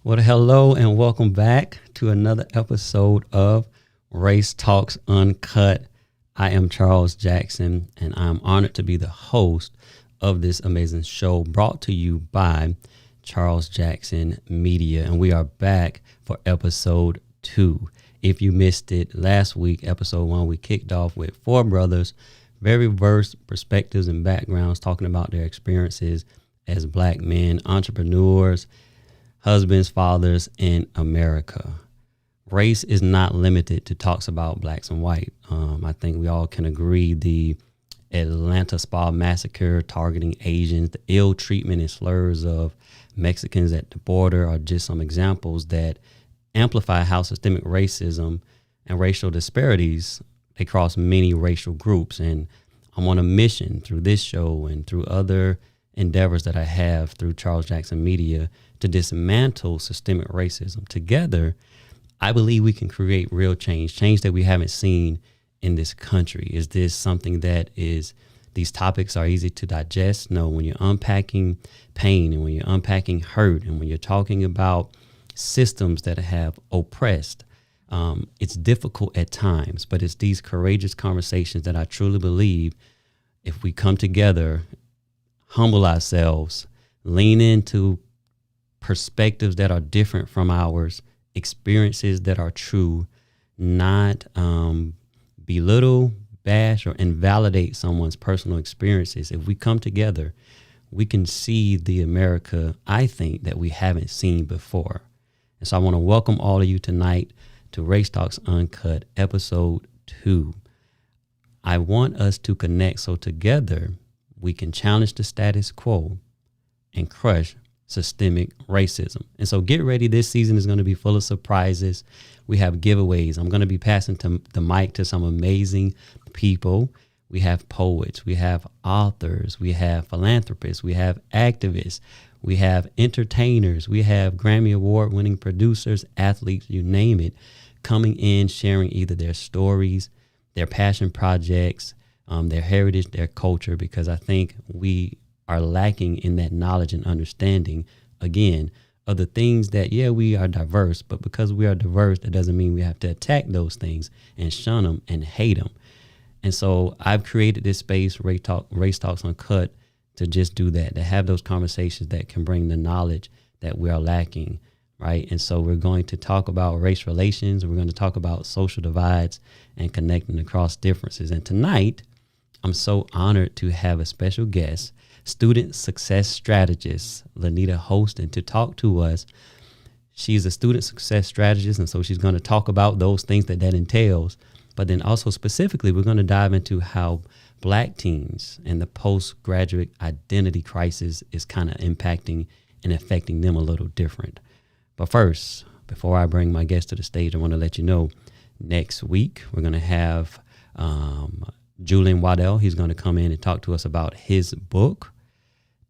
Well, hello and welcome back to another episode of Race Talks Uncut. I am Charles Jackson, and I'm honored to be the host of this amazing show brought to you by Charles Jackson Media. And we are back for episode 2. If you missed it last week, episode 1, we kicked off with 4 brothers, very diverse perspectives and backgrounds, talking about their experiences as Black men, entrepreneurs, husbands, fathers in America. Race is not limited to talks about blacks and white. I think we all can agree the Atlanta Spa massacre targeting Asians, the ill treatment and slurs of Mexicans at the border are just some examples that amplify how systemic racism and racial disparities, they cross many racial groups. And I'm on a mission through this show and through other endeavors that I have through Charles Jackson Media to dismantle systemic racism. Together, I believe we can create real change that we haven't seen in this country. Is this something that these topics are easy to digest? No, when you're unpacking pain and when you're unpacking hurt and when you're talking about systems that have oppressed, it's difficult at times, but it's these courageous conversations that I truly believe if we come together, humble ourselves, lean into perspectives that are different from ours, experiences that are true, not belittle, bash, or invalidate someone's personal experiences. If we come together, we can see the America, I think, that we haven't seen before. And so I want to welcome all of you tonight to Race Talks Uncut, episode 2. I want us to connect so together we can challenge the status quo and crush systemic racism. And so get ready. This season is going to be full of surprises. We have giveaways. I'm going to be passing the mic to some amazing people. We have poets, we have authors, we have philanthropists, we have activists, we have entertainers, we have Grammy Award winning producers, athletes, you name it, coming in, sharing either their stories, their passion projects, their heritage, their culture, because I think we are lacking in that knowledge and understanding, again, of the things that, we are diverse, but because we are diverse, that doesn't mean we have to attack those things and shun them and hate them. And so I've created this space, Race Talks Uncut, to just do that, to have those conversations that can bring the knowledge that we are lacking, right? And so we're going to talk about race relations, we're going to talk about social divides and connecting across differences. And tonight, I'm so honored to have a special guest, student success strategist, Linnita Hosten, to talk to us. She's a student success strategist, and so she's going to talk about those things that entails. But then also specifically, we're going to dive into how Black teens and the postgraduate identity crisis is kind of impacting and affecting them a little different. But first, before I bring my guest to the stage, I want to let you know next week we're going to have Julian Waddell. He's going to come in and talk to us about his book,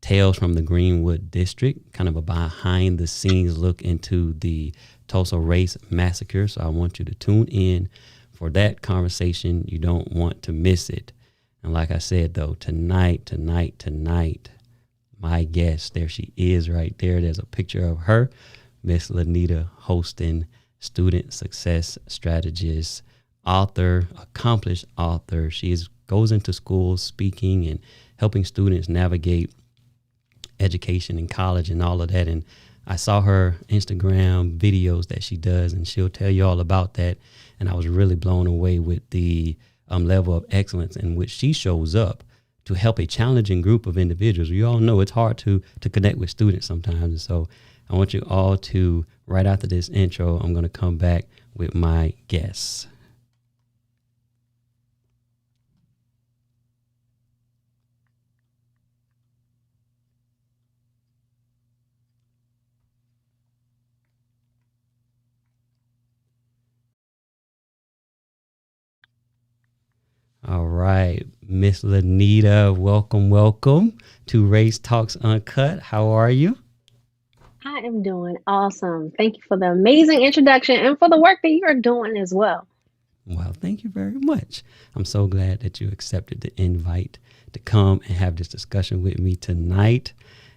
Tales from the Greenwood District, kind of a behind the scenes look into the Tulsa Race Massacre. So I want you to tune in for that conversation. You don't want to miss it. And like I said, though, tonight, my guest, there she is right there. There's a picture of her, Miss Linnita Hosten, student success strategist, author, accomplished author. She goes into schools speaking and helping students navigate education in college and all of that. And I saw her Instagram videos that she does, and she'll tell you all about that. And I was really blown away with the level of excellence in which she shows up to help a challenging group of individuals. You all know it's hard to connect with students sometimes. And so I want you all to, right after this intro, I'm going to come back with my guests. All right, Miss Linnita, welcome to Race Talks Uncut. How are you? I am doing awesome. Thank you for the amazing introduction and for the work that you're doing as well. Well, thank you very much. I'm so glad that you accepted the invite to come and have this discussion with me tonight.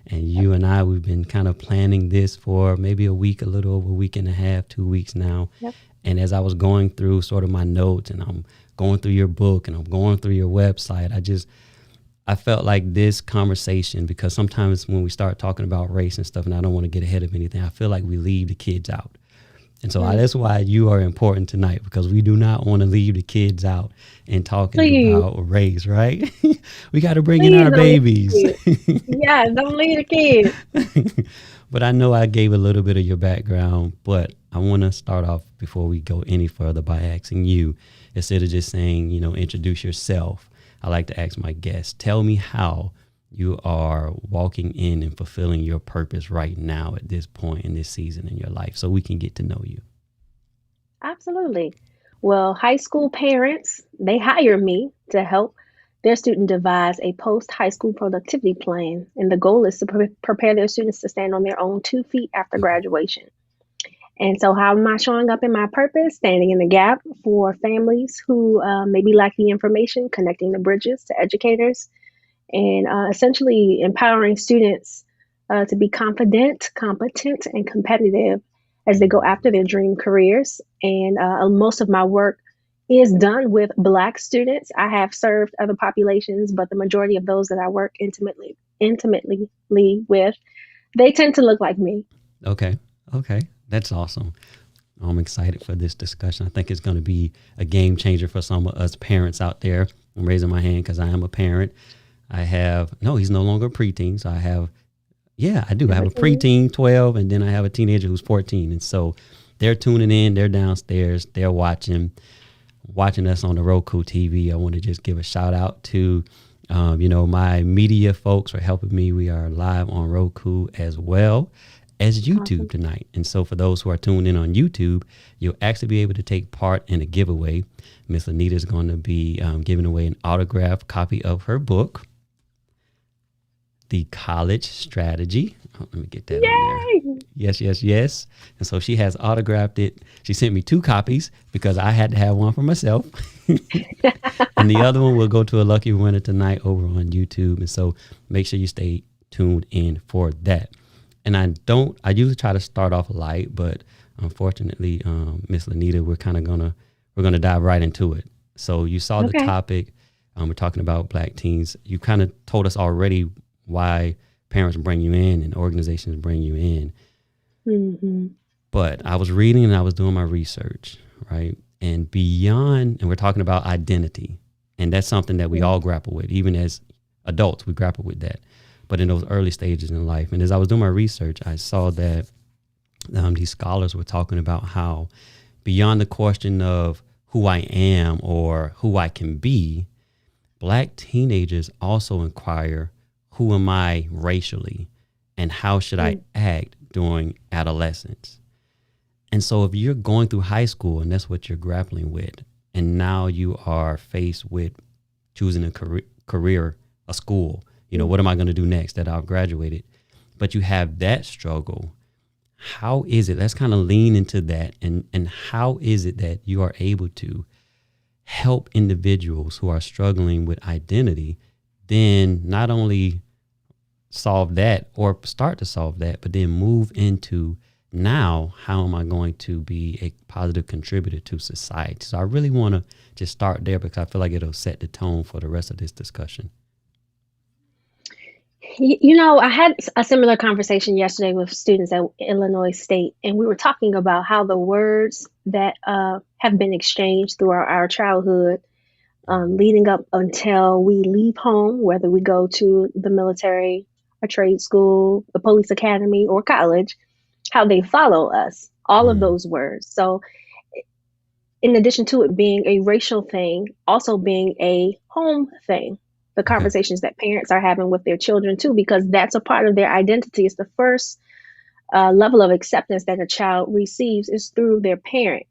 And you and I, we've been kind of planning this for maybe a week, a little over a week and a half, 2 weeks now. Yep. And as I was going through sort of my notes and I'm going through your book and I'm going through your website, I felt like this conversation, because sometimes when we start talking about race and stuff, and I don't want to get ahead of anything, I feel like we leave the kids out. And so that's why you are important tonight, because we do not want to leave the kids out in talking Please, about race, right? We got to bring in please our don't leave babies. the kids. Yeah, don't leave the kids. But I know I gave a little bit of your background, but I want to start off before we go any further by asking you, instead of just saying, introduce yourself. I like to ask my guests, tell me how you are walking in and fulfilling your purpose right now at this point in this season in your life, so we can get to know you. Absolutely. Well, high school parents, they hire me to help their student devise a post-high school productivity plan, and the goal is to prepare their students to stand on their own 2 feet after graduation. And so, how am I showing up in my purpose? Standing in the gap for families who maybe lack the information, connecting the bridges to educators, and essentially empowering students to be confident, competent, and competitive as they go after their dream careers. And most of my work is done with Black students. I have served other populations, but the majority of those that I work intimately with, they tend to look like me. Okay. Okay. That's awesome. I'm excited for this discussion. I think it's going to be a game changer for some of us parents out there. I'm raising my hand because I am a parent. No, he's no longer a preteen. So I do. I have a preteen, 12, and then I have a teenager who's 14. And so they're tuning in, they're downstairs, they're watching us on the Roku TV. I want to just give a shout out to, my media folks for helping me. We are live on Roku as well as YouTube tonight. And so for those who are tuned in on YouTube, you'll actually be able to take part in a giveaway. Miss Linnita is going to be giving away an autographed copy of her book, The College Strategy. Oh, let me get that on there. Yes. And so she has autographed it. She sent me 2 copies because I had to have one for myself. And the other one will go to a lucky winner tonight over on YouTube. And so make sure you stay tuned in for that. And I usually try to start off light, but unfortunately, Miss Linnita, we're gonna dive right into it. So you saw the topic. We're talking about Black teens. You kind of told us already why parents bring you in and organizations bring you in. Mm-hmm. But I was reading and I was doing my research, right? And we're talking about identity. And that's something that we all grapple with. Even as adults, we grapple with that. But in those early stages in life. And as I was doing my research, I saw that these scholars were talking about how beyond the question of who I am or who I can be, Black teenagers also inquire, who am I racially and how should I act during adolescence? And so if you're going through high school and that's what you're grappling with, and now you are faced with choosing a career, a school, what am I going to do next that I've graduated? But you have that struggle. How is it? Let's kind of lean into that. And how is it that you are able to help individuals who are struggling with identity, then not only solve that or start to solve that, but then move into now, how am I going to be a positive contributor to society? So I really want to just start there because I feel like it'll set the tone for the rest of this discussion. I had a similar conversation yesterday with students at Illinois State, and we were talking about how the words that have been exchanged throughout our childhood, leading up until we leave home, whether we go to the military, a trade school, the police academy, or college, how they follow us, all of Mm. those words. So in addition to it being a racial thing, also being a home thing, the Okay. conversations that parents are having with their children too, because that's a part of their identity. It's the first level of acceptance that a child receives is through their parent.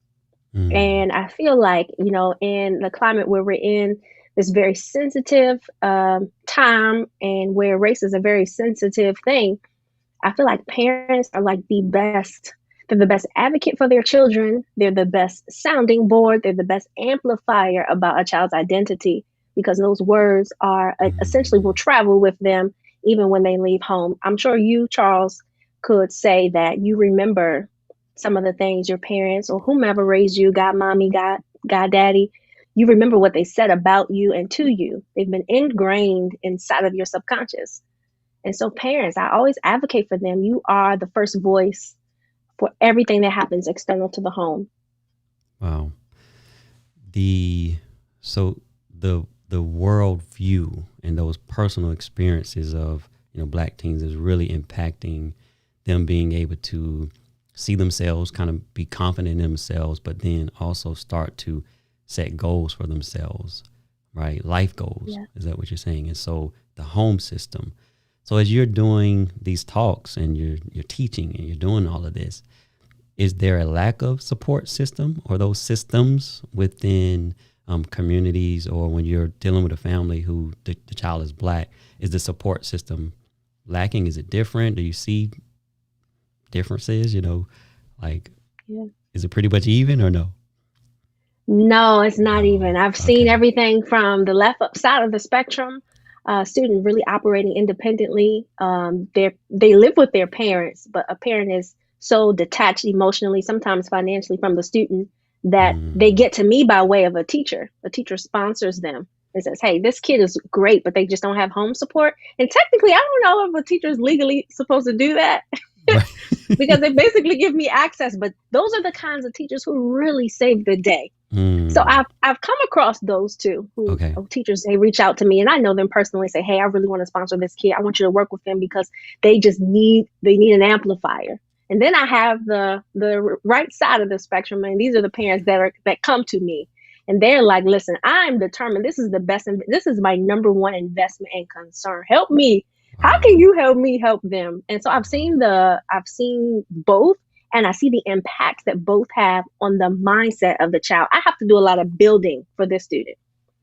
Mm. And I feel like, in the climate where we're in, this very sensitive time, and where race is a very sensitive thing, I feel like parents are like the best. They're the best advocate for their children. They're the best sounding board. They're the best amplifier about a child's identity, because those words are essentially will Mm. travel with them even when they leave home. I'm sure you, Charles, could say that you remember some of the things your parents or whomever raised you, God mommy, God daddy, you remember what they said about you and to you. They've been ingrained inside of your subconscious. And so, parents, I always advocate for them. You are the first voice for everything that happens external to the home. Wow. The so the world view and those personal experiences of Black teens is really impacting them being able to see themselves, kind of be confident in themselves, but then also start to set goals for themselves, right? Life goals. Yeah. Is that what you're saying? And so the home system. So as you're doing these talks and you're teaching and you're doing all of this, is there a lack of support system or those systems within communities, or when you're dealing with a family who the child is Black, is the support system lacking? Is it different? Do you see differences? Like, Yeah. is it pretty much even or no? No, it's not even. No. I've seen Okay. everything from the left up side of the spectrum, student really operating independently. They live with their parents, but a parent is so detached emotionally, sometimes financially, from the student, that they Mm. get to me by way of a teacher. The teacher sponsors them and says, "Hey, this kid is great, but they just don't have home support." And technically, I don't know if a teacher is legally supposed to do that, Right. because they basically give me access. But those are the kinds of teachers who really save the day. So Mm. I've come across those two who Okay. teachers, they reach out to me, and I know them personally, say, "Hey, I really want to sponsor this kid. I want you to work with them because they need an amplifier." And then I have the right side of the spectrum, and these are the parents that come to me, and they're like, "Listen, I'm determined. This is the best. This is my number one investment and concern. Help me. How can Wow. you help me help them?" And so I've seen both, and I see the impact that both have on the mindset of the child. I have to do a lot of building for this student.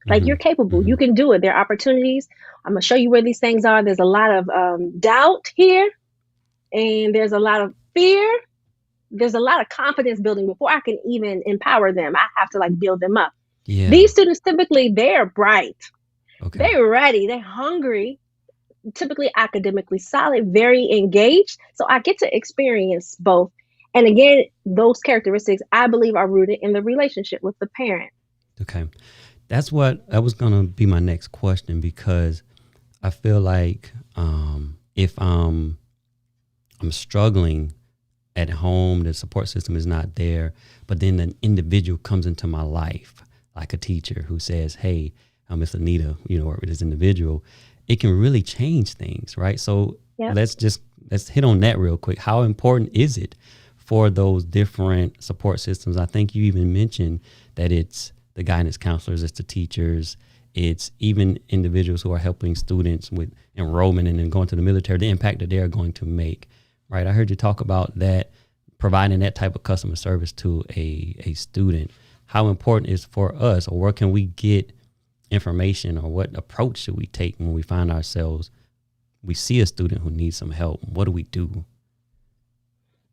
Like, Mm-hmm. you're capable, Mm-hmm. you can do it. There are opportunities. I'm gonna show you where these things are. There's a lot of doubt here, and there's a lot of fear. There's a lot of confidence building before I can even empower them. I have to like build them up. Yeah. These students typically, they're bright, Okay. they're ready, they're hungry, typically academically solid, very engaged. So I get to experience both. And again, those characteristics I believe are rooted in the relationship with the parent. Okay. That was gonna be my next question, because I feel like if I'm struggling at home, the support system is not there, but then an individual comes into my life, like a teacher who says, "Hey, Miss Linnita, work with this individual," it can really change things, right? So Yep. let's hit on that real quick. How important is it for those different support systems? I think you even mentioned that it's the guidance counselors, it's the teachers, it's even individuals who are helping students with enrollment and then going to the military, the impact that they're going to make, right? I heard you talk about that, providing that type of customer service to a student. How important is for us, or where can we get information, or what approach should we take when we find ourselves, we see a student who needs some help? What do we do?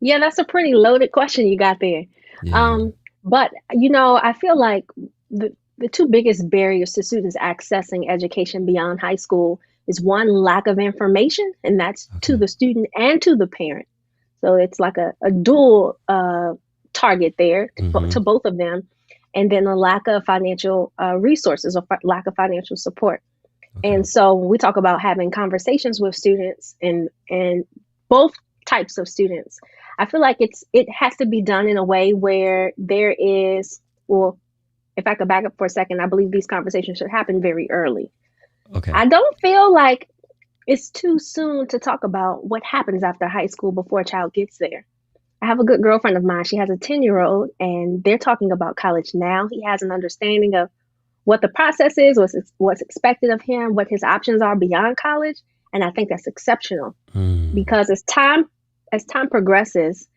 Yeah, that's a pretty loaded question you got there. Yeah. Um, but I feel like the two biggest barriers to students accessing education beyond high school is, one, lack of information, and that's to Okay. the student and to the parent. So it's like a dual target there Mm-hmm. to both of them. And then a lack of financial resources, or lack of financial support. Okay. And so when we talk about having conversations with students, and both types of students, I feel like it has to be done in a way where there is, well, if I could back up for a second, I believe these conversations should happen very early. Okay. I don't feel like it's too soon to talk about what happens after high school before a child gets there. I have a good girlfriend of mine. She has a 10-year-old, and they're talking about college now. He has an understanding of what the process is, what's expected of him, what his options are beyond college. And I think that's exceptional because as time progresses,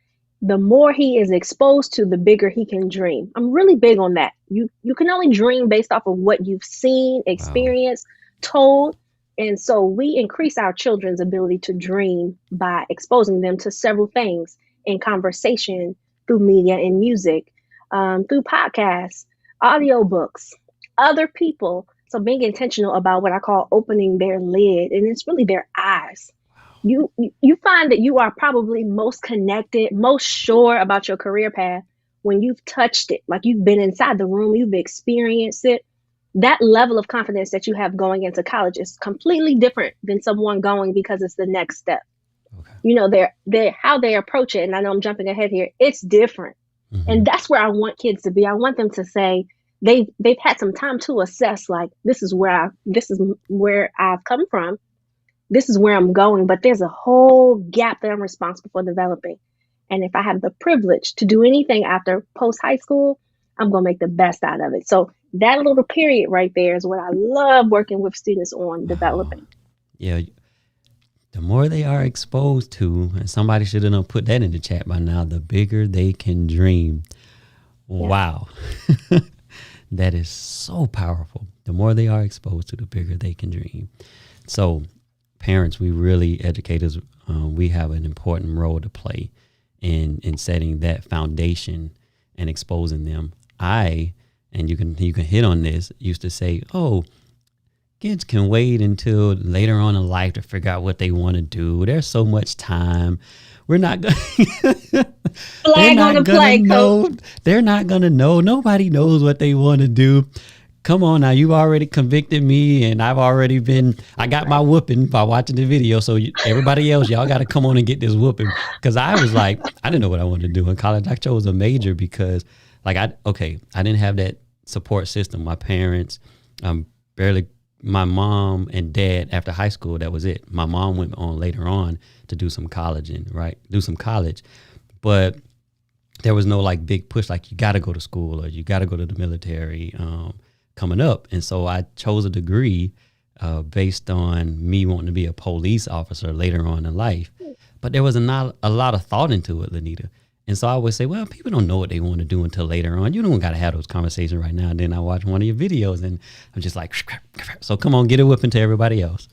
the more he is exposed to, the bigger he can dream. I'm really big on that. You can only dream based off of what you've seen, Wow. experienced, told. And so we increase our children's ability to dream by exposing them to several things in conversation, through media and music, through podcasts, audiobooks, other people. So being intentional about what I call opening their lid, and it's really their eyes. You find that you are probably most connected, most sure about your career path when you've touched it, like you've been inside the room, you've experienced it. That level of confidence that you have going into college is completely different than someone going because it's the next step. Okay. They're how they approach it, and I know I'm jumping ahead here, it's different. Mm-hmm. And that's where I want kids to be. I want them to say they've had some time to assess, like, this is where I've come from, this is where I'm going, but there's a whole gap that I'm responsible for developing. And if I have the privilege to do anything after post high school, I'm going to make the best out of it. So that little period right there is what I love working with students on developing. Yeah. The more they are exposed to, and somebody should have put that in the chat by now, the bigger they can dream. Yeah. Wow. That is so powerful. The more they are exposed to, the bigger they can dream. So parents, educators, we have an important role to play in setting that foundation and exposing them. And you can hit on this, used to say, oh, kids can wait until later on in life to figure out what they want to do. There's so much time. We're not going Flag on the play, know. Coach. They're not going to know. Nobody knows what they want to do. Come on now, you've already convicted me, and I got my whooping by watching the video. So everybody else, y'all got to come on and get this whooping. Because I was like, I didn't know what I wanted to do in college. I chose a major because I didn't have that support system. My parents, my mom and dad after high school, that was it. My mom went on later on to do some college, but there was no like big push, like you got to go to school or you got to go to the military coming up. And so I chose a degree based on me wanting to be a police officer later on in life. But there was not a lot of thought into it, Linnita. And so I would say, well, people don't know what they want to do until later on. You don't got to have those conversations right now. And then I watch one of your videos and I'm just like, so come on, get a whipping to everybody else.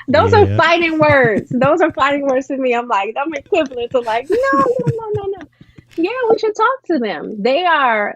Those are fighting words. Those are fighting words to me. I'm like, I'm equivalent to like, no. Yeah, we should talk to them. They are,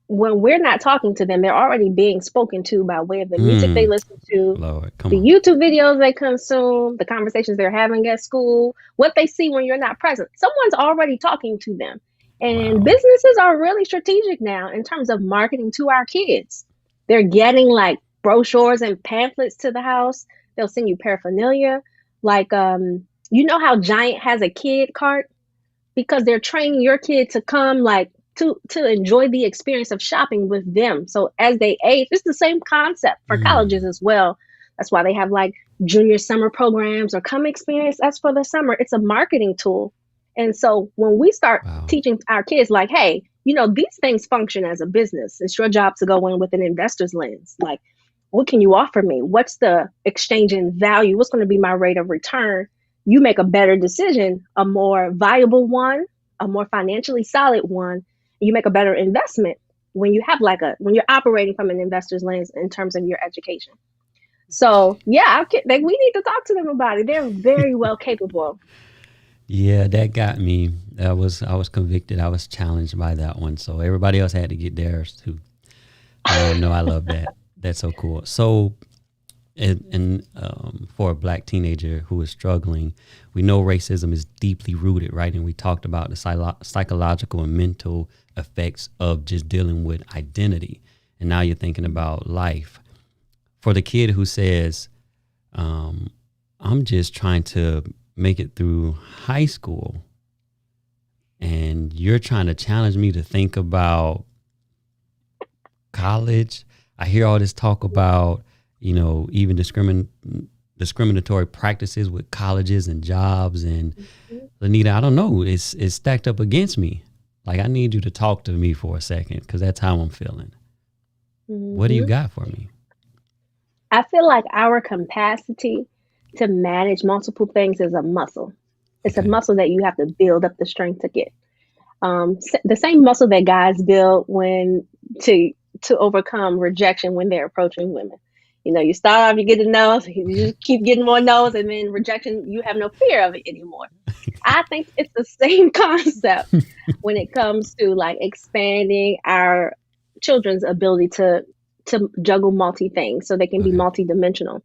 when we're not talking to them, they're already being spoken to by way of the music they listen to, the YouTube videos they consume, the conversations they're having at school, what they see when you're not present. Someone's already talking to them. And businesses are really strategic now in terms of marketing to our kids. They're getting like brochures and pamphlets to the house. They'll send you paraphernalia. Like, you know how Giant has a kid cart? Because they're training your kid to come like to enjoy the experience of shopping with them. So as they age, it's the same concept for colleges as well. That's why they have like junior summer programs or come experience us for the summer. It's a marketing tool. And so when we start teaching our kids like, hey, these things function as a business. It's your job to go in with an investor's lens. Like, what can you offer me? What's the exchange in value? What's going to be my rate of return? You make a better decision, a more viable one, a more financially solid one. You make a better investment when you have when you're operating from an investor's lens in terms of your education. So yeah, we need to talk to them about it. They're very well capable. Yeah, that got me. I was convicted. I was challenged by that one. So everybody else had to get theirs too. No, I love that. That's so cool. So, and for a Black teenager who is struggling, we know racism is deeply rooted, right? And we talked about the psychological and mental effects of just dealing with identity. And now you're thinking about life. For the kid who says, I'm just trying to make it through high school, and you're trying to challenge me to think about college. I hear all this talk about, even discriminatory practices with colleges and jobs. And Mhm. Linnita, I don't know, it's stacked up against me. Like, I need you to talk to me for a second, because that's how I'm feeling. What do you Mhm. got for me? I feel like our capacity to manage multiple things is a muscle. It's a Okay. muscle that you have to build up the strength to get. The same muscle that guys build when to to overcome rejection when they're approaching women. You know, you start off, you get a nose, you Okay. just keep getting more nose, and then rejection, you have no fear of it anymore. I think it's the same concept when it comes to like expanding our children's ability to juggle multi things so they can be Okay. multidimensional.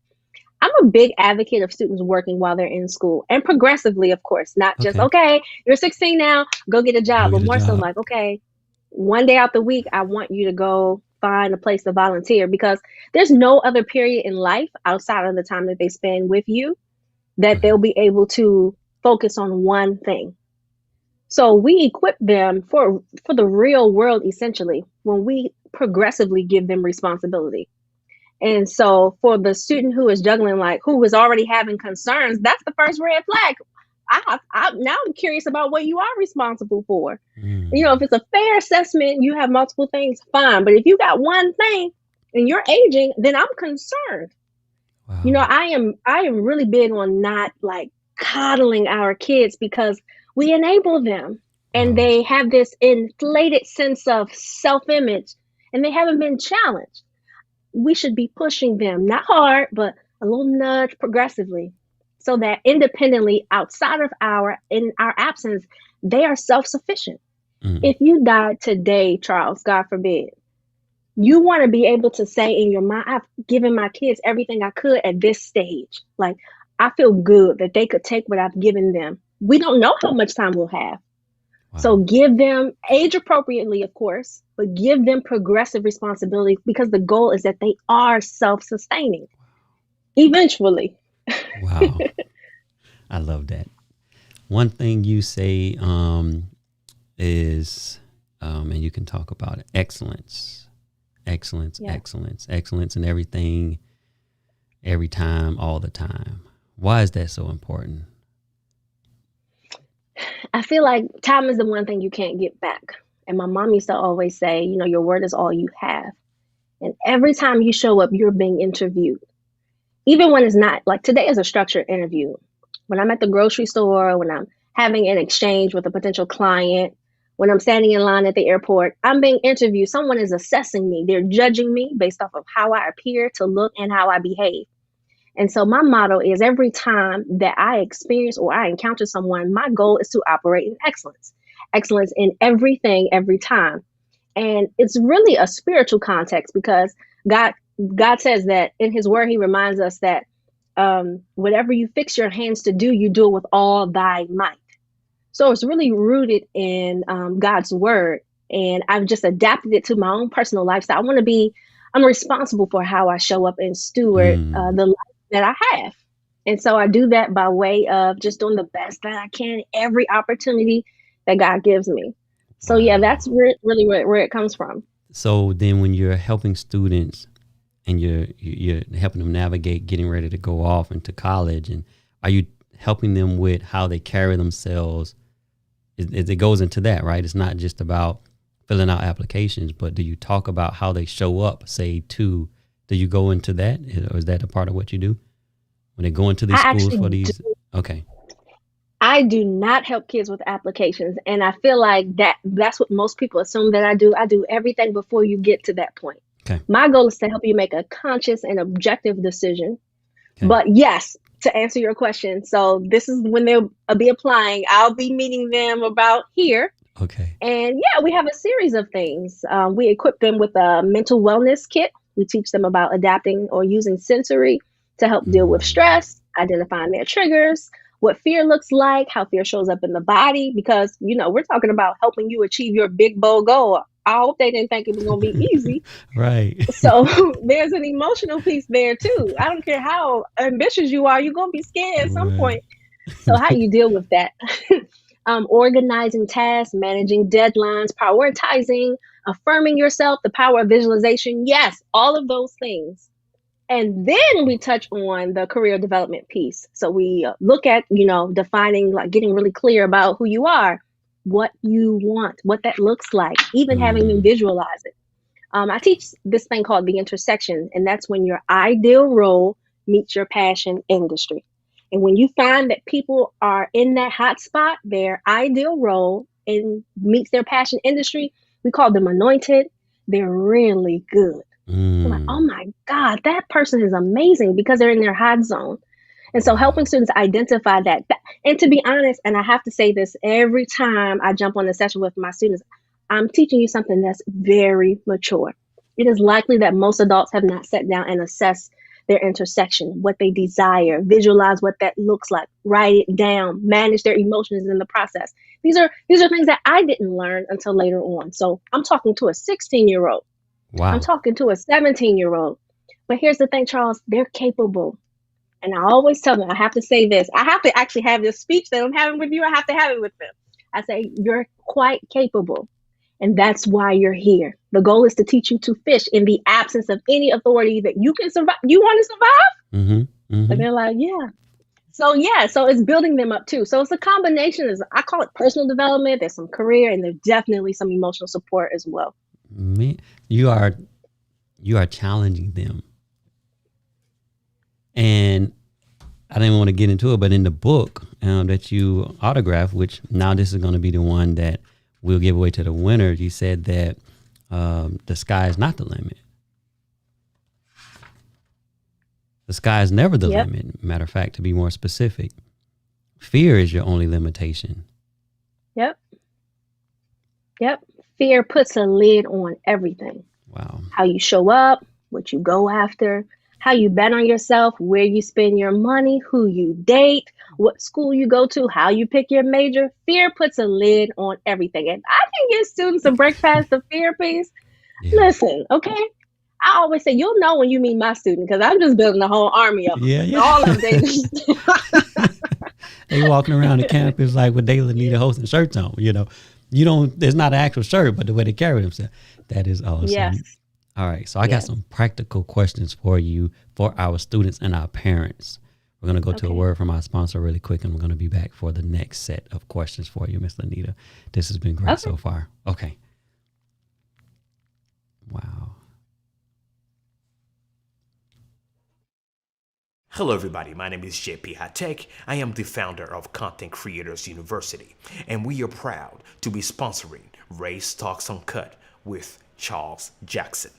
I'm a big advocate of students working while they're in school and progressively, of course, not just, Okay. okay, you're 16 now, go get a Go job, get but a more so job. like, okay, one day out the week, I want you to go find a place to volunteer because there's no other period in life outside of the time that they spend with you that Okay. they'll be able to focus on one thing. So we equip them for the real world essentially when we progressively give them responsibility. And so for the student who is juggling, like who is already having concerns, that's the first red flag. Now I'm curious about what you are responsible for. You know, if Mm. it's a fair assessment, you have multiple things, fine. But if you got one thing and you're aging, then I'm concerned. You know, Wow. I am really big on not like coddling our kids because we enable them and Wow. they have this inflated sense of self-image and they haven't been challenged. We should be pushing them, not hard, but a little nudge progressively so that independently outside of in our absence, they are self-sufficient. Mm. If you died today, Charles, God forbid, you want to be able to say in your mind, I've given my kids everything I could at this stage. Like, I feel good that they could take what I've given them. We don't know how much time we'll have. So Wow. give them age appropriately, of course, but give them progressive responsibility because the goal is that they are self sustaining eventually. Wow. I love that. One thing you say is, and you can talk about it, excellence, excellence, Yeah. excellence, excellence in everything, every time, all the time. Why is that so important? I feel like time is the one thing you can't get back. And my mom used to always say, you know, your word is all you have. And every time you show up, you're being interviewed. Even when it's not, like today is a structured interview. When I'm at the grocery store, when I'm having an exchange with a potential client, when I'm standing in line at the airport, I'm being interviewed. Someone is assessing me. They're judging me based off of how I appear to look and how I behave. And so my motto is every time that I experience or I encounter someone, my goal is to operate in excellence. Excellence in everything, every time. And it's really a spiritual context because God God says that in his word, he reminds us that whatever you fix your hands to do, you do it with all thy might. So it's really rooted in God's word. And I've just adapted it to my own personal lifestyle. I'm responsible for how I show up and steward Mm. the life that I have. And so I do that by way of just doing the best that I can every opportunity that God gives me. So yeah, that's Wow. really where it comes from. So then when you're helping students and you're helping them navigate getting ready to go off into college, and are you helping them with how they carry themselves? It goes into that, right? It's not just about filling out applications, but do you talk about how they show up, say, do you go into that? Or is that a part of what you do when they go into I these schools actually for do. these? Okay. I do not help kids with applications, and I feel like that's what most people assume that I do. I do everything before you get to that point. Okay. My goal is to help you make a conscious and objective decision. Okay. But yes, to answer your question, so this is when they'll be applying. I'll be meeting them about here. Okay. And yeah, we have a series of things. We equip them with a mental wellness kit. We teach them about adapting or using sensory to help deal with Mm. stress, identifying their triggers, what fear looks like, how fear shows up in the body, because, you know, we're talking about helping you achieve your big, bold goal. I hope they didn't think it was going to be easy. Right. So there's an emotional piece there too. I don't care how ambitious you are, you're going to be scared at some Right. point. So how do you deal with that? Organizing tasks, managing deadlines, prioritizing, affirming yourself, the power of visualization. Yes, all of those things And then we touch on the career development piece. So we look at, defining, like getting really clear about who you are, what you want, what that looks like, even having them visualize it. I teach this thing called the intersection, and that's when your ideal role meets your passion industry. And when you find that people are in that hot spot, their ideal role and meets their passion industry, we call them anointed. They're really good. I'm like, oh my God, that person is amazing because they're in their hot zone. And so helping students identify that. And to be honest, and I have to say this every time I jump on a session with my students, I'm teaching you something that's very mature. It is likely that most adults have not sat down and assessed their intersection, what they desire, visualize what that looks like, write it down, manage their emotions in the process. These are things that I didn't learn until later on. So I'm talking to a 16-year-old. Wow. I'm talking to a 17-year-old. But here's the thing, Charles, they're capable. And I always tell them, I have to say this. I have to actually have this speech that I'm having with you. I have to have it with them. I say, you're quite capable. And that's why you're here. The goal is to teach you to fish in the absence of any authority that you can survive. You want to survive? Mm-hmm. Mm-hmm. And they're like, yeah. So it's building them up too. So it's a combination. I call it personal development. There's some career, and there's definitely some emotional support as well. You are challenging them. And I didn't want to get into it, but in the book that you autographed, which now this is going to be the one that we'll give away to the winner, you said that the sky is not the limit. The sky is never the limit. Matter of fact, to be more specific, fear is your only limitation. Yep. Fear puts a lid on everything. Wow. How you show up, what you go after, how you bet on yourself, where you spend your money, who you date, what school you go to, how you pick your major. Fear puts a lid on everything. And I can get students to break past the fear piece. Yeah. Listen, okay? I always say, you'll know when you meet my student, because I'm just building a whole army of them. Yeah. All of them. They walking around the campus like with they Linnita Hosten shirts on, there's not an actual shirt, but the way they carry themselves. That is awesome. Yes. All right. So I got some practical questions for you, for our students and our parents. We're going to go to a word from our sponsor really quick, and we're going to be back for the next set of questions for you, Miss Linnita. This has been great so far. Okay. Wow. Hello everybody, my name is JP Hatek. I am the founder of Content Creators University, and we are proud to be sponsoring Race Talks Uncut with Charles Jackson.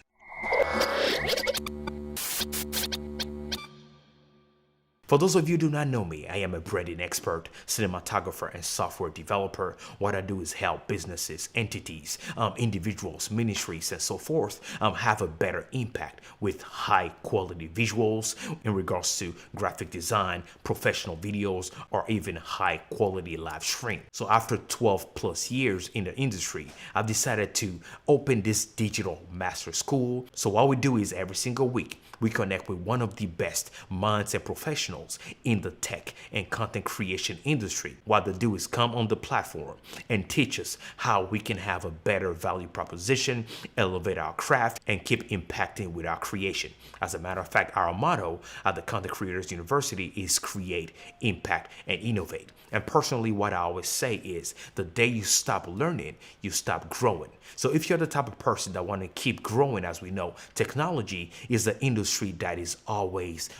For those of you who do not know me, I am a branding expert, cinematographer, and software developer. What I do is help businesses, entities, individuals, ministries, and so forth have a better impact with high quality visuals in regards to graphic design, professional videos, or even high quality live stream. So after 12 plus years in the industry, I've decided to open this digital master school. So what we do is every single week, we connect with one of the best minds and professionals in the tech and content creation industry. What they do is come on the platform and teach us how we can have a better value proposition, elevate our craft, and keep impacting with our creation. As a matter of fact, our motto at the Content Creators University is create, impact, and innovate. And personally, what I always say is the day you stop learning, you stop growing. So if you're the type of person that want to keep growing, as we know, technology is the industry that is always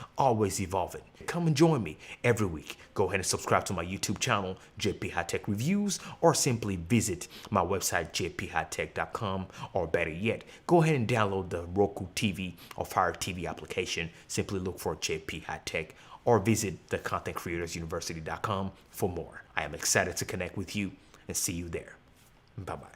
evolving. Come and join me every week. Go ahead and subscribe to my YouTube channel, JP High Tech Reviews, or simply visit my website, jphightech.com, or better yet, go ahead and download the Roku TV or Fire TV application. Simply look for JP High Tech, or visit the contentcreatorsuniversity.com for more. I am excited to connect with you and see you there. Bye-bye.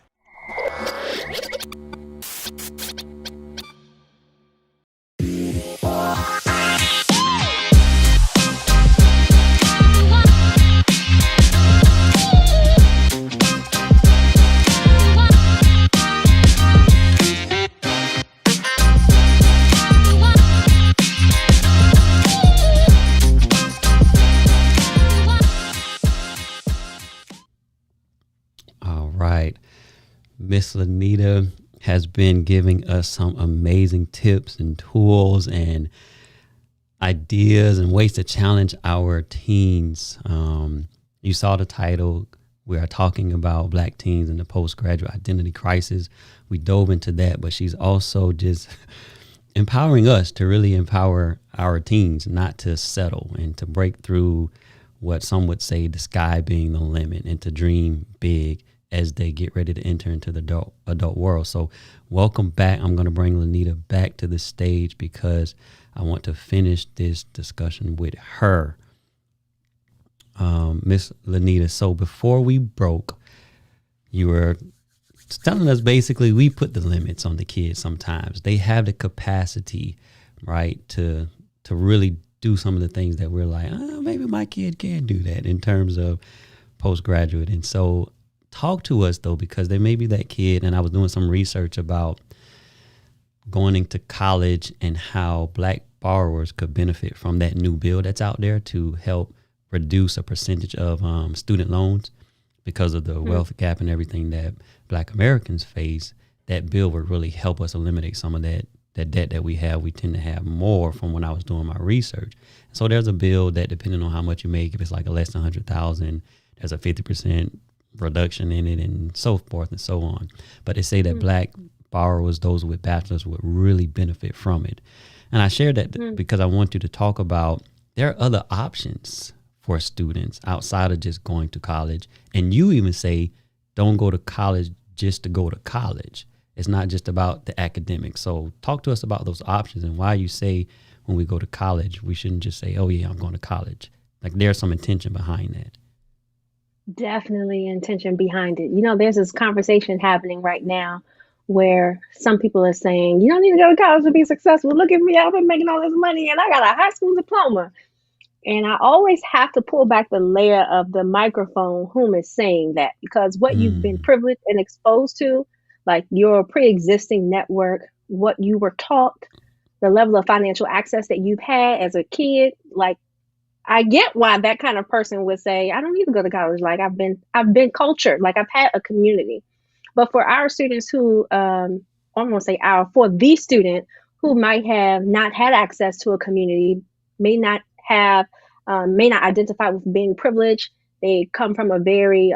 Miss Linnita has been giving us some amazing tips and tools and ideas and ways to challenge our teens. You saw the title. We are talking about Black teens and the postgraduate identity crisis. We dove into that, but she's also just empowering us to really empower our teens, not to settle and to break through what some would say the sky being the limit, and to dream big as they get ready to enter into the adult world. So welcome back. I'm going to bring Linnita back to the stage because I want to finish this discussion with her. Miss Linnita, so before we broke, you were telling us basically we put the limits on the kids sometimes. They have the capacity, right, to really do some of the things that we're like, maybe my kid can do that in terms of postgraduate. And so talk to us, though, because there may be that kid, and I was doing some research about going into college and how Black borrowers could benefit from that new bill that's out there to help reduce a percentage of student loans because of the wealth gap and everything that Black Americans face. That bill would really help us eliminate some of that debt that we have. We tend to have more from when I was doing my research. So there's a bill that, depending on how much you make, if it's like a less than 100,000, there's a 50% reduction in it, and so forth and so on. But they say that Black borrowers, those with bachelors, would really benefit from it. And I shared that because I want you to talk about there are other options for students outside of just going to college. And you even say, don't go to college just to go to college. It's not just about the academics. So talk to us about those options and why you say when we go to college, we shouldn't just say, oh yeah, I'm going to college. Like there's some intention behind that. Definitely intention behind it. You know, there's this conversation happening right now where some people are saying, you don't need to go to college to be successful. Look at me, I've been making all this money and I got a high school diploma. And I always have to pull back the layer of the microphone whom is saying that, because what you've been privileged and exposed to, like your pre-existing network, what you were taught, the level of financial access that you've had as a kid, like I get why that kind of person would say, I don't need to go to college. Like I've been cultured, like I've had a community. But for our students who, for the student who might have not had access to a community, may not identify with being privileged. They come from a very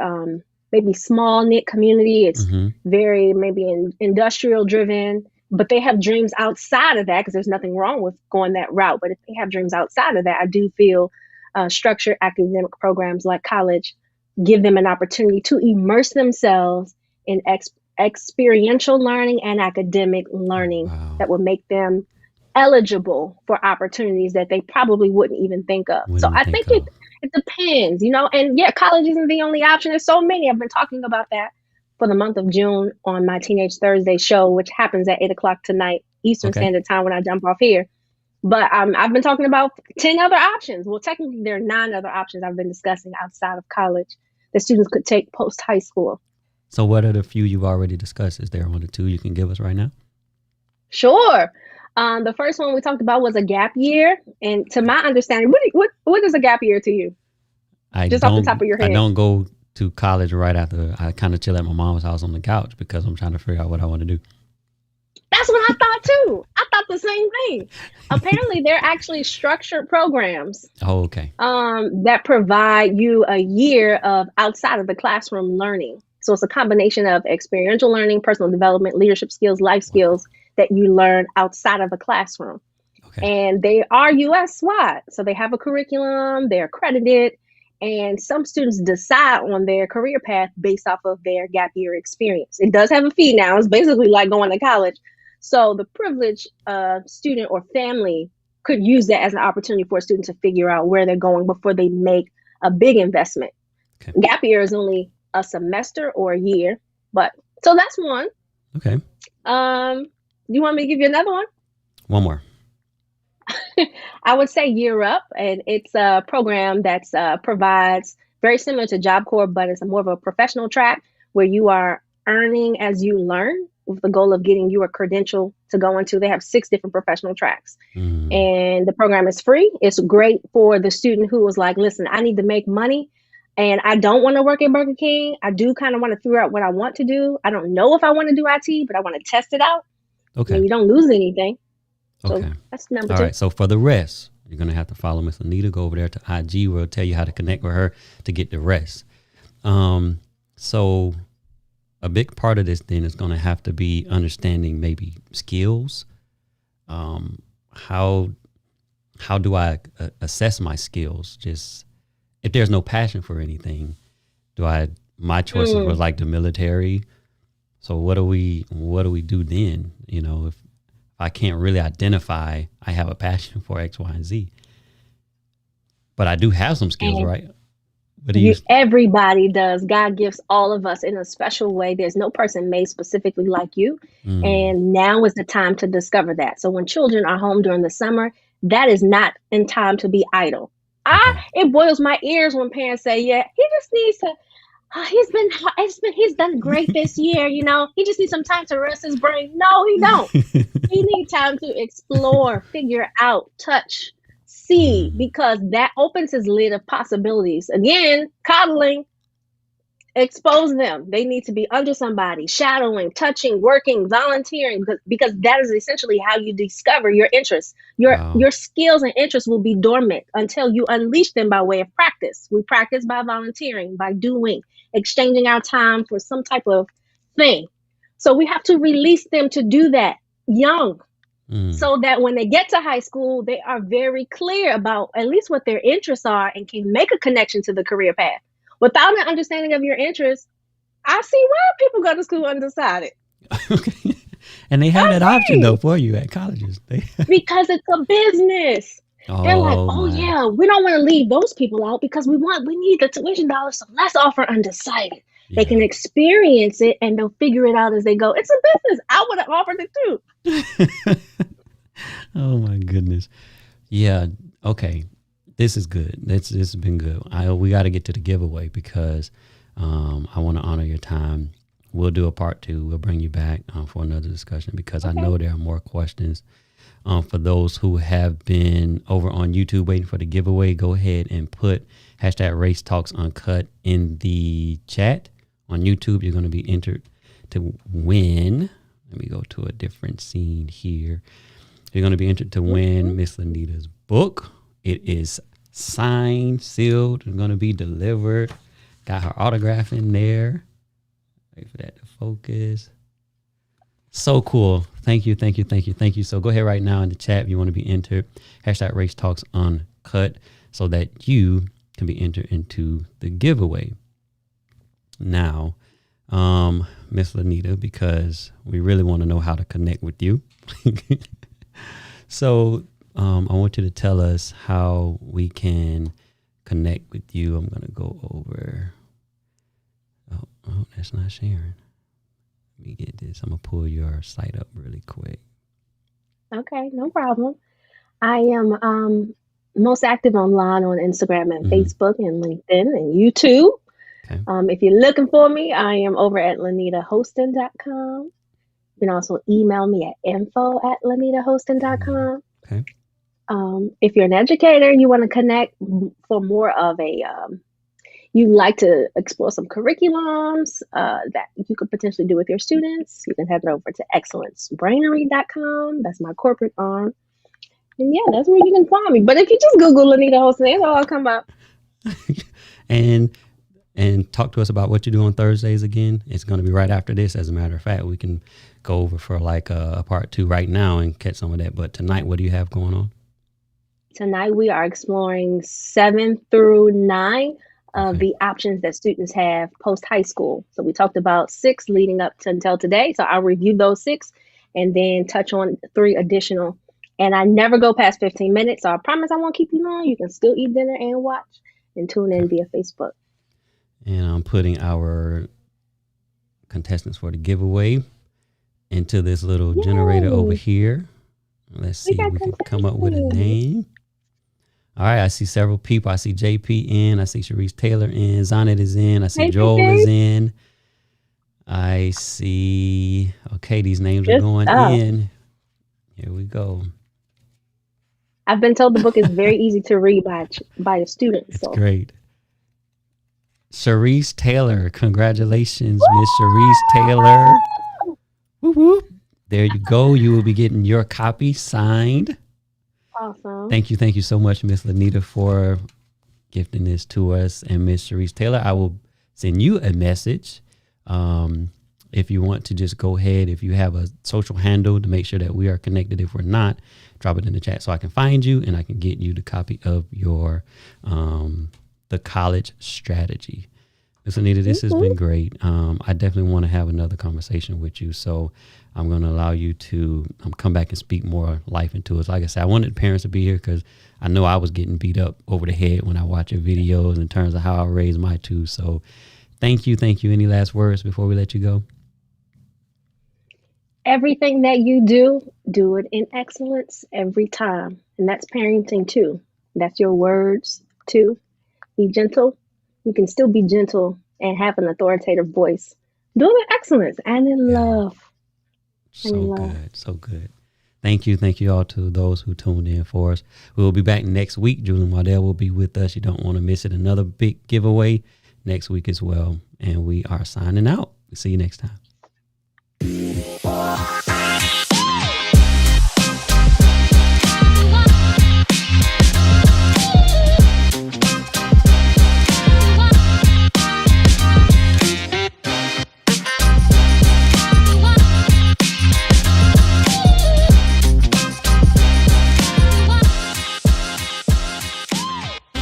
maybe small knit community. It's very maybe industrial driven, but they have dreams outside of that, because there's nothing wrong with going that route. But if they have dreams outside of that, I do feel structured academic programs like college give them an opportunity to immerse themselves in experiential learning and academic learning that will make them eligible for opportunities that they probably wouldn't even think of. So I think it depends, you know, and yeah, college isn't the only option. There's so many. I've been talking about that for the month of June on my Teenage Thursday show, which happens at 8:00 tonight, Eastern Standard Time when I jump off here. But I've been talking about 10 other options. Well, technically there are 9 other options I've been discussing outside of college that students could take post high school. So what are the few you've already discussed? Is there 1 or 2 you can give us right now? Sure. The first one we talked about was a gap year. And to my understanding, what is a gap year to you? Just off the top of your head. I don't go to college right after. I kind of chill at my mom's house on the couch because I'm trying to figure out what I want to do. That's what I thought too. I thought the same thing. Apparently, they're actually structured programs. Oh, okay. That provide you a year of outside of the classroom learning. So it's a combination of experiential learning, personal development, leadership skills, life skills that you learn outside of the classroom. Okay. And they are US-wide. So they have a curriculum, they're accredited, and some students decide on their career path based off of their gap year experience. It does have a fee now. It's basically like going to college. So the privileged student or family could use that as an opportunity for a student to figure out where they're going before they make a big investment. Okay. Gap year is only a semester or a year, but so that's one. Okay. Do you want me to give you another one? One more. I would say Year Up, and it's a program that's provides very similar to Job Corps, but it's more of a professional track where you are earning as you learn with the goal of getting you a credential to go into. They have 6 different professional tracks, and the program is free. It's great for the student who was like, listen, I need to make money and I don't want to work at Burger King. I do kind of want to figure out what I want to do. I don't know if I want to do IT, but I want to test it out. Okay. And you don't lose anything. So okay. That's number 2. All right. So for the rest, You're going to have to follow Miss Linnita. Go over there to IG. We'll tell you how to connect with her to get the rest. So a big part of this then is going to have to be understanding maybe skills. How do I assess my skills? Just if there's no passion for anything, my choices were like the military. So what do we do then? You know, if I can't really identify, I have a passion for X, Y, and Z, but I do have some skills, right? What do everybody does. God gives all of us in a special way. There's no person made specifically like you. And now is the time to discover that. So when children are home during the summer, that is not in time to be idle. It boils my ears when parents say, yeah, he just needs to, he's done great this year. You know, he just needs some time to rest his brain. No, he don't. He needs time to explore, figure out, touch, see, because that opens his lid of possibilities. Again, coddling, expose them. They need to be under somebody, shadowing, touching, working, volunteering, because that is essentially how you discover your interests. Your skills and interests will be dormant until you unleash them by way of practice. We practice by volunteering, by doing, exchanging our time for some type of thing. So we have to release them to do that young. So that when they get to high school, they are very clear about at least what their interests are and can make a connection to the career path. Without an understanding of your interests, I see why people go to school undecided. Okay. And they have that option though for you at colleges. Because it's a business. They're like, yeah, we don't want to leave those people out because we need the tuition dollars, so let's offer undecided. They can experience it and they'll figure it out as they go. It's a business. I would have offered it too. Oh my goodness. Yeah. Okay. This is good. This has been good. We got to get to the giveaway because I want to honor your time. We'll do a part 2. We'll bring you back for another discussion because I know there are more questions. For those who have been over on YouTube waiting for the giveaway, go ahead and put #Race Talks Uncut in the chat. On YouTube, you're going to be entered to win. Let me go to a different scene here. You're going to be entered to win Miss Linnita's book. It is signed, sealed, and going to be delivered. Got her autograph in there. Wait for that to focus. So cool. Thank you. So go ahead right now in the chat if you want to be entered. #Race Talks Uncut so that you can be entered into the giveaway. Now, Miss Linnita, because we really want to know how to connect with you. So I want you to tell us how we can connect with you. I'm going to go over. Oh, that's not sharing. Let me get this. I'm going to pull your site up really quick. Okay, no problem. I am most active online on Instagram and Facebook and LinkedIn and YouTube. Okay. If you're looking for me, I am over at linnitahosten.com. You can also email me at info@linnitahosten.com. Okay. If you're an educator, you want to connect for more of a, you like to explore some curriculums that you could potentially do with your students, you can head over to excellencebrainery.com. That's my corporate arm. And yeah, that's where you can find me. But if you just Google Linnita Hosten, it'll all come up. And talk to us about what you do on Thursdays again. It's going to be right after this. As a matter of fact, we can go over for like a part 2 right now and catch some of that. But tonight, what do you have going on? Tonight, we are exploring 7 through 9 of the options that students have post-high school. So we talked about 6 leading up to until today. So I'll review those 6 and then touch on 3 additional. And I never go past 15 minutes. So I promise I won't keep you long. You can still eat dinner and watch and tune in via Facebook. And I'm putting our contestants for the giveaway into this little generator over here. Let's see if we can come up with a name. All right, I see several people. I see JP in. I see Sharice Taylor in. Zanet is in. I see Joel is in. I see, okay, these names are going in. Here we go. I've been told the book is very easy to read by a student. It's great. Sharice Taylor. Congratulations, Miss Sharice Taylor. Woo-hoo. There you go. You will be getting your copy signed. Awesome. Thank you so much, Miss Linnita, for gifting this to us. And Miss Sharice Taylor, I will send you a message. If you want to just go ahead, if you have a social handle to make sure that we are connected. If we're not, drop it in the chat so I can find you and I can get you the copy of your the college strategy. Miss Linnita, this has been great. I definitely want to have another conversation with you. So I'm going to allow you to come back and speak more life into us. Like I said, I wanted parents to be here because I know I was getting beat up over the head when I watch your videos in terms of how I raised my two. So thank you. Any last words before we let you go? Everything that you do it in excellence every time. And that's parenting too. That's your words too. Be gentle. You can still be gentle and have an authoritative voice. Do it in excellence and in love. So good. Thank you all to those who tuned in for us. We will be back next week. Julian Waddell will be with us. You don't want to miss it. Another big giveaway next week as well. And we are signing out. See you next time.